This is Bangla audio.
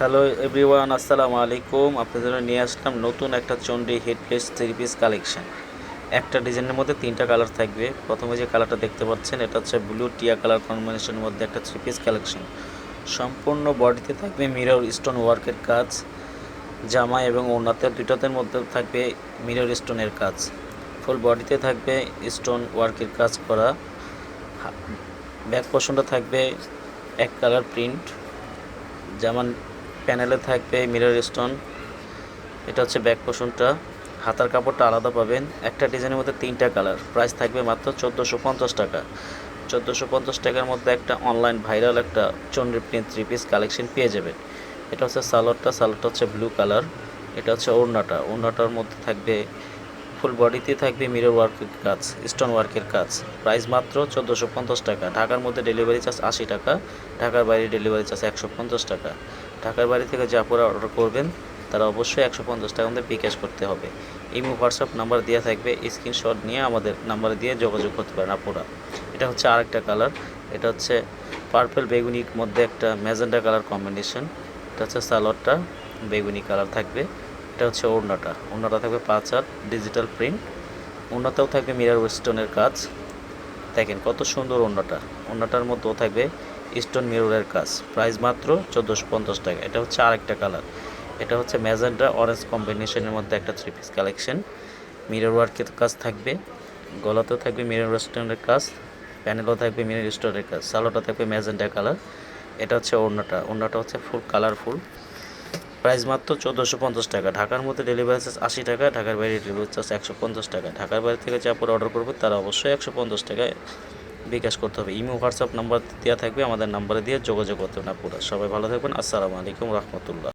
হ্যালো এভরিওয়ান, আসসালামু আলাইকুম। আপনাদের জন্য নিয়ে আসলাম নতুন একটা Chandi headpiece three piece collection. একটা ডিজাইনের মধ্যে তিনটা কালার থাকবে। প্রথমে যে কালারটা দেখতে পাচ্ছেন এটা হচ্ছে ব্লু টিয়া কালার কম্বিনেশনের মধ্যে একটা থ্রি পিস কালেকশন। সম্পূর্ণ বডিতে থাকবে মিরর স্টোন ওয়ার্কের কাজ। জামা এবং ওড়নাতে দুইটাতের মধ্যে থাকবে মিরর স্টোনের কাজ। ফুল বডিতে থাকবে স্টোন ওয়ার্কের কাজ করা। ব্যাক পোর্শনটা থাকবে এক কালার প্রিন্ট। যেমন প্যানেলে থাকবে মিরর স্টোন। এটা হচ্ছে ব্যাক পোর্শনটা। হাতার কাপড়টা আলাদা পাবেন। একটা ডিজাইনের মধ্যে তিনটা কালার। প্রাইস থাকবে মাত্র 1450 টাকা। 1450 টাকার মধ্যে একটা অনলাইন ভাইরাল একটা Chandi print three piece collection পেয়ে যাবেন। এটা হচ্ছে সালোয়ারটা হচ্ছে ব্লু কালার। এটা হচ্ছে ওড়নাটার মধ্যে থাকবে ফুল বডিতে থাকবে মিরর ওয়ার্কের কাজ, স্টোন ওয়ার্কের কাজ। প্রাইস মাত্র 1450 টাকা। ঢাকার মধ্যে ডেলিভারি চার্জ 80 টাকা, ঢাকার বাইরে ডেলিভারি চার্জ 150 টাকা। ঢাকার বাইরে থেকে যে আপনারা অর্ডার করবেন তারা অবশ্যই 150 টাকার মধ্যে বিকাশ করতে হবে। ইমো হোয়াটসঅ্যাপ নাম্বার দেওয়া থাকবে, স্ক্রিনশট নিয়ে আমাদের নাম্বারে দিয়ে যোগাযোগ করতে পারেন আপনারা। এটা হচ্ছে আরেকটা কালার। এটা হচ্ছে পার্পল বেগুনির মধ্যে একটা ম্যাজেন্টা কালার কম্বিনেশন। এটা হচ্ছে সালোয়ারটা বেগুনি কালার থাকবে। এটা হচ্ছে ওড়নাটা থাকবে 5 হাত ডিজিটাল প্রিন্ট। ওড়নাতেও থাকবে মিরর স্টোনের কাজ। দেখেন কত সুন্দর ওড়নাটার মধ্যেও থাকবে স্টোন মিররের কাজ। প্রাইস মাত্র 1450 টাকা। এটা হচ্ছে আরেকটা কালার। এটা হচ্ছে ম্যাজেন্টা অরেঞ্জ কম্বিনেশনের মধ্যে একটা থ্রি পিস কালেকশন। মিরর ওয়ার্কের কাজ থাকবে, গলাতেও থাকবে মিরর স্টোনের কাজ, প্যানেলও থাকবে মিরর স্টোনের কাজ। সালোয়ারটা থাকবে ম্যাজেন্টা কালার। এটা হচ্ছে ওড়নাটা হচ্ছে ফুল কালারফুল। প্রাইস মাত্র 1450 টাকা। ঢাকার মধ্যে ডেলিভারি চার্জ 80 টাকা, ঢাকার বাইরে ডেলিভারি চার্জ 150 টাকা। ঢাকার বাইরে থেকে যে আপনারা অর্ডার করবেন তারা অবশ্যই 150 টাকায় বিকাশ করতে হবে। ইমো হোয়াটসঅ্যাপ নাম্বার দেওয়া থাকবে, আমাদের নাম্বারে দিয়ে যোগাযোগ করতে হবে আপনারা। সবাই ভালো থাকবেন। আসসালামু আলাইকুম রহমতুল্লাহ।